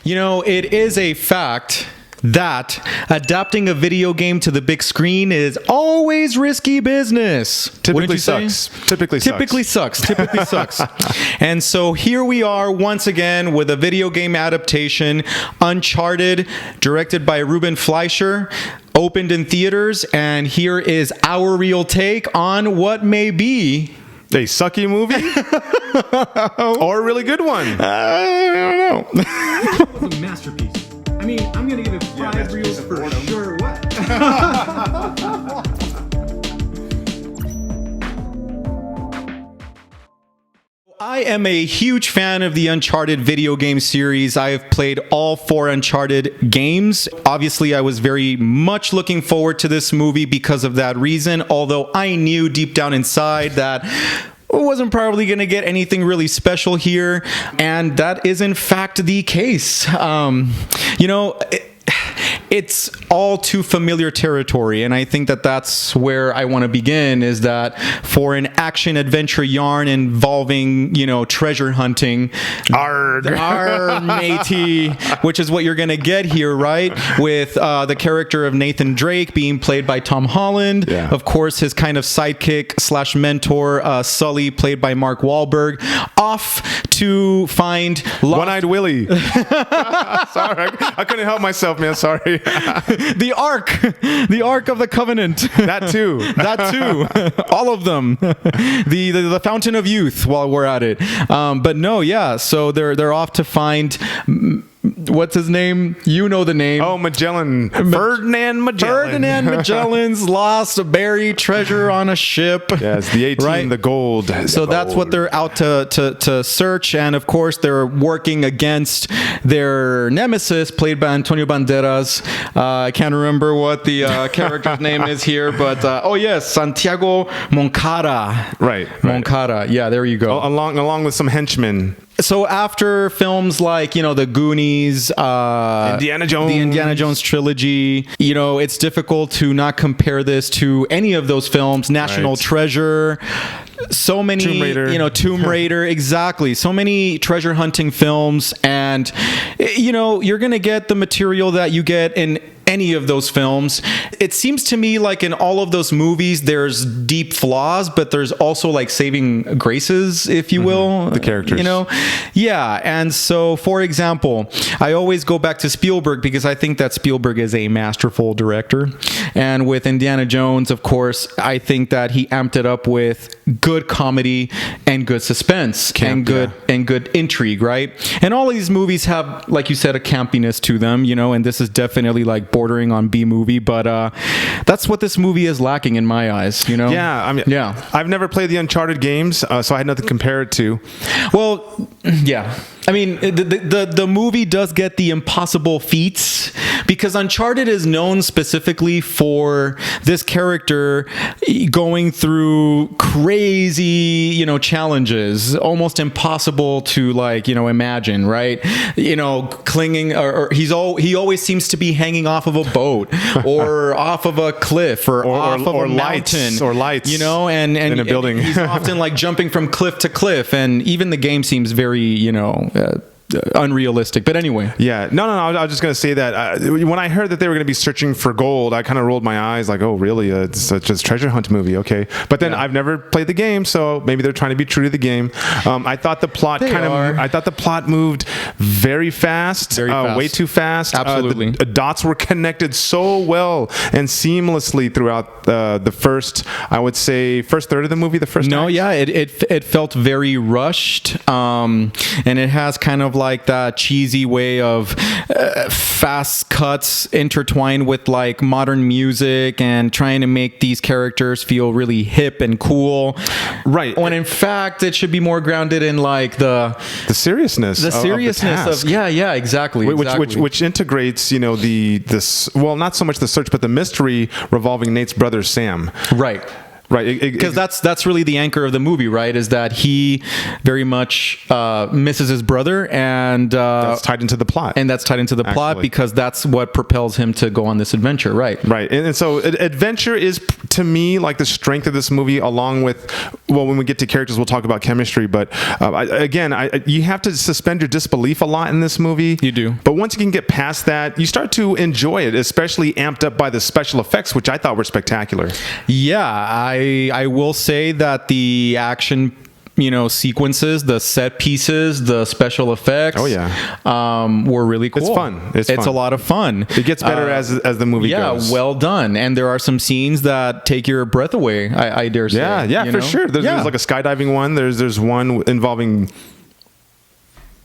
You know, it is a fact that adapting a video game to the big screen is always risky business. Typically sucks. Typically sucks. And so here we are once again with a video game adaptation, Uncharted, directed by Ruben Fleischer, opened in theaters, and here is our real take on what may be a sucky movie or a really good one. I don't know. It was a masterpiece. I mean, I'm gonna give it 5 reels for sure. What? I am a huge fan of the Uncharted video game series. I have played all 4 Uncharted games. Obviously, I was very much looking forward to this movie because of that reason, although I knew deep down inside that wasn't probably going to get anything really special here, and that is in fact the case. It's all too familiar territory, and I think that that's where I want to begin, is that for an action-adventure yarn involving, treasure hunting, matey, which is what you're going to get here, right? With the character of Nathan Drake being played by Tom Holland. Yeah. Of course, his kind of sidekick / mentor, Sully, played by Mark Wahlberg, off to find One-Eyed Willie. Sorry, I couldn't help myself, man. Sorry. the Ark of the Covenant. That too. All of them. The Fountain of Youth. While we're at it, but no, yeah. So they're off to find. What's his name? You know the name. Oh, Magellan. Ferdinand Magellan. Ferdinand Magellan's lost buried treasure on a ship. Yes, the 18, right? The gold. So that's what they're out to search. And of course, they're working against their nemesis, played by Antonio Banderas. I can't remember what the character's name is here, but oh yes, Santiago Moncada. Right. Moncada. Yeah, there you go. Along with some henchmen. So after films like, The Goonies, Indiana Jones. The Indiana Jones trilogy, it's difficult to not compare this to any of those films. National Treasure, so many, Tomb Raider, exactly. So many treasure hunting films, and, you're going to get the material that you get in any of those films. It seems to me like in all of those movies, there's deep flaws, but there's also like saving graces, if you will. The characters. Yeah. And so, for example, I always go back to Spielberg because I think that Spielberg is a masterful director. And with Indiana Jones, of course, I think that he amped it up with good comedy and good suspense and good intrigue, right? And all of these movies have, like you said, a campiness to them, and this is definitely like bordering on B movie, but that's what this movie is lacking in my eyes, Yeah, I mean, yeah. I've never played the Uncharted games, so I had nothing to compare it to. Well, yeah. I mean, the movie does get the impossible feats because Uncharted is known specifically for this character going through crazy, challenges, almost impossible to imagine, right? Clinging, or he always seems to be hanging off of a boat or off of a cliff or off of a mountain or lights, and in a building. He's often jumping from cliff to cliff, and even the game seems very, unrealistic. But anyway. Yeah. No. I was just going to say that when I heard that they were going to be searching for gold, I kind of rolled my eyes like, oh, really? It's just a treasure hunt movie. Okay. But then I've never played the game, so maybe they're trying to be true to the game. I thought the plot I thought the plot moved very fast. Way too fast. Absolutely. The dots were connected so well and seamlessly throughout the first, I would say, first third of the movie, the first act. Yeah, it felt very rushed. And it has kind of like that cheesy way of fast cuts intertwined with modern music and trying to make these characters feel really hip and cool. Right. When in fact it should be more grounded in the seriousness. The seriousness of the task. Yeah, exactly. Which integrates, this not so much the search, but the mystery revolving Nate's brother Sam. Right. Right. Because that's really the anchor of the movie, right? Is that he very much misses his brother, and that's tied into the plot. And that's tied into the plot because that's what propels him to go on this adventure, right? Right. And so adventure is, to me, like the strength of this movie, along with, well, when we get to characters, we'll talk about chemistry. But you have to suspend your disbelief a lot in this movie. You do. But once you can get past that, you start to enjoy it, especially amped up by the special effects, which I thought were spectacular. Yeah, I will say that the action sequences, the set pieces, the special effects, were really cool. It's fun. It's a lot of fun. It gets better as the movie goes. Yeah, well done. And there are some scenes that take your breath away, I dare say. Yeah, for sure. There's like a skydiving one. There's one involving...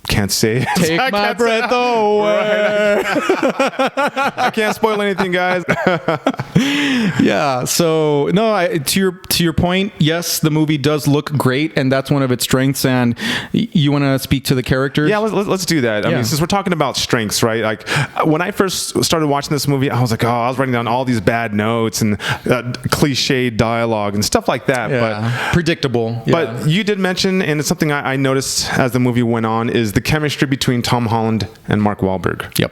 Can't say. Take my breath away. I can't spoil anything, guys. Yeah. So no, to your point, yes, the movie does look great, and that's one of its strengths. And you want to speak to the characters? Yeah, let's do that. I mean, since we're talking about strengths, right? Like when I first started watching this movie, I was like, I was writing down all these bad notes and cliched dialogue and stuff like that. Yeah. But predictable. Yeah. But you did mention, and it's something I noticed as the movie went on, is the chemistry between Tom Holland and Mark Wahlberg. Yep.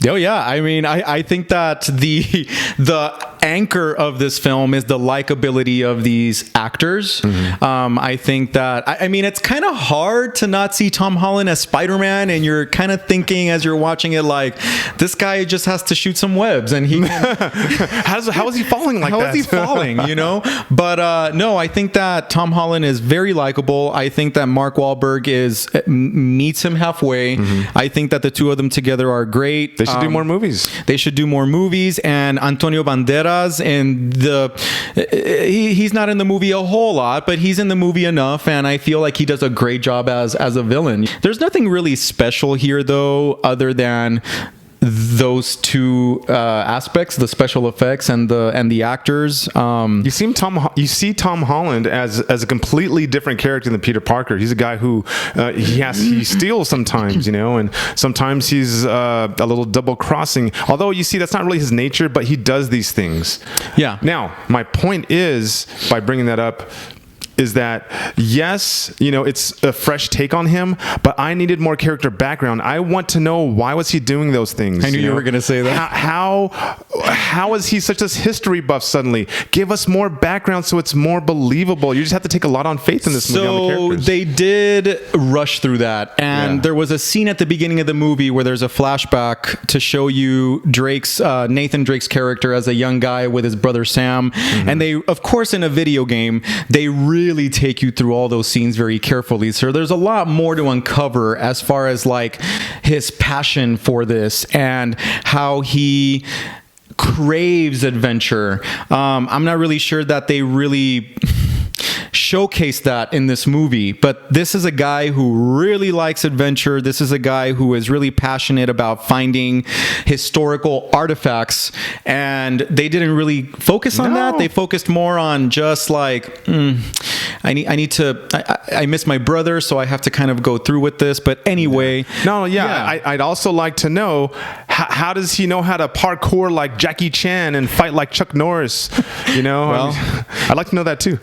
Oh yeah, I mean, I think that the anchor of this film is the likability of these actors. Mm-hmm. I think that I mean, it's kind of hard to not see Tom Holland as Spider-Man, and you're kind of thinking as you're watching it, like, this guy just has to shoot some webs, and he can, how is he falling like that? How is he falling? But no, I think that Tom Holland is very likable. I think that Mark Wahlberg meets him halfway. Mm-hmm. I think that the two of them together are great. They should do more movies. They should do more movies. And Antonio Banderas, and he's not in the movie a whole lot, but he's in the movie enough, and I feel like he does a great job as a villain. There's nothing really special here, though, other than those two aspects, the special effects and the actors. You see Tom Holland as a completely different character than Peter Parker. He's a guy who he steals sometimes, and sometimes he's a little double crossing. Although you see that's not really his nature, but he does these things. Yeah. Now, my point is, by bringing that up, is that, yes, it's a fresh take on him, but I needed more character background. I want to know, why was he doing those things? I knew you were going to say that. How is he such a history buff suddenly? Give us more background so it's more believable. You just have to take a lot on faith in this movie. On the characters. They did rush through that, and there was a scene at the beginning of the movie where there's a flashback to show you Nathan Drake's character as a young guy with his brother Sam, and they, of course, in a video game, they really take you through all those scenes very carefully. So there's a lot more to uncover as far as like his passion for this and how he craves adventure. I'm not really sure that they really showcase that in this movie, but this is a guy who really likes adventure. This is a guy who is really passionate about finding historical artifacts, and they didn't really focus on that. They focused more on just like, I miss my brother, so I have to kind of go through with this. But anyway, I'd also like to know, how does he know how to parkour like Jackie Chan and fight like Chuck Norris? Well, I'd like to know that too.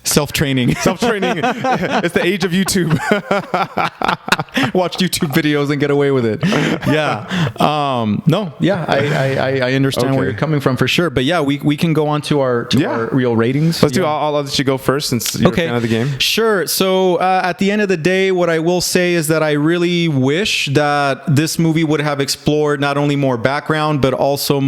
Self-training. It's the age of YouTube. Watch YouTube videos and get away with it. Yeah. I understand where you're coming from for sure. But yeah, we can go on to our real ratings. Let's do. I'll let you go first since you're a fan of the game. Sure. So at the end of the day, what I will say is that I really wish that this movie would have explored not only more background, but also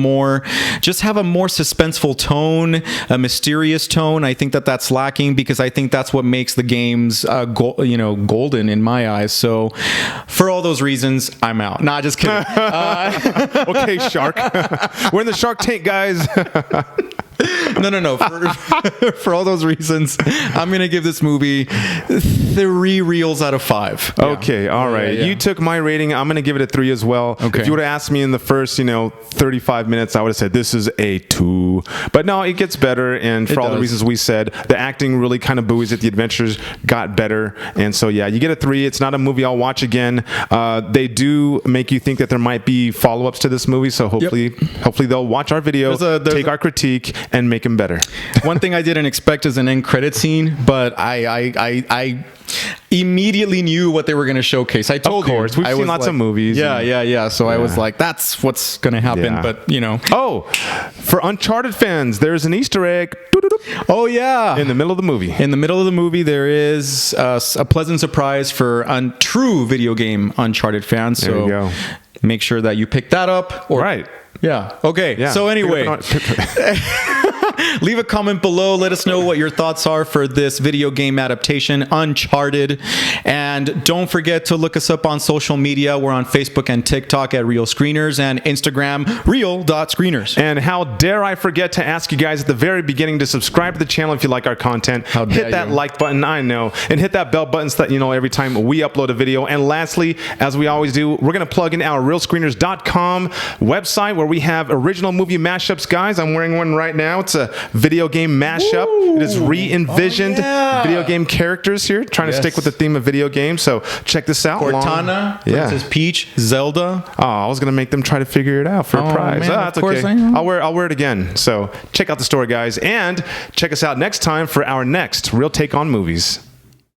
just have a more suspenseful tone, a mysterious tone. I think that that's lacking, because I think that's what makes the games golden in my eyes. So for all those reasons, I'm out. Nah, just kidding. Okay, Shark. We're in the Shark Tank, guys. No. For all those reasons, I'm going to give this movie 3 reels out of 5. Okay, all right. You took my rating. I'm going to give it a 3 as well. Okay. If you would have asked me in the first, 35 minutes, I would have said this is a 2. But no, it gets better, and for all the reasons we said, the acting really kind of buoys it. The adventures got better, and so yeah, you get a 3. It's not a movie I'll watch again. They do make you think that there might be follow-ups to this movie, so hopefully they'll watch our video, take our critique, and make him better. One thing I didn't expect is an end credit scene, but I immediately knew what they were going to showcase. I told Of course, you. we've I seen was lots like, of movies. Yeah. So I was like, that's what's going to happen. Yeah. But, you know. Oh, for Uncharted fans, there's an Easter egg. Oh, yeah. In the middle of the movie. In the middle of the movie, there is a pleasant surprise for true video game Uncharted fans. There So you go. make sure that you pick that up. Right. Yeah. Okay. Yeah. So anyway, leave a comment below. Let us know what your thoughts are for this video game adaptation, Uncharted. And don't forget to look us up on social media. We're on Facebook and TikTok at Real Screeners and Instagram, real.screeners. And how dare I forget to ask you guys at the very beginning to subscribe to the channel if you like our content. How dare hit that you. like button, I know, and hit that bell button so that you know every time we upload a video. And lastly, as we always do, we're going to plug in our realscreeners.com website where we have original movie mashups, guys. I'm wearing one right now. It's a video game mashup. It is re-envisioned video game characters here, trying to stick with the theme of video games. So check this out. Cortana, Princess Peach, Zelda. Oh, I was gonna make them try to figure it out for a prize. man, That's of course okay. I know. I'll wear it again. So check out the store, guys, and check us out next time for our next Real Take on Movies.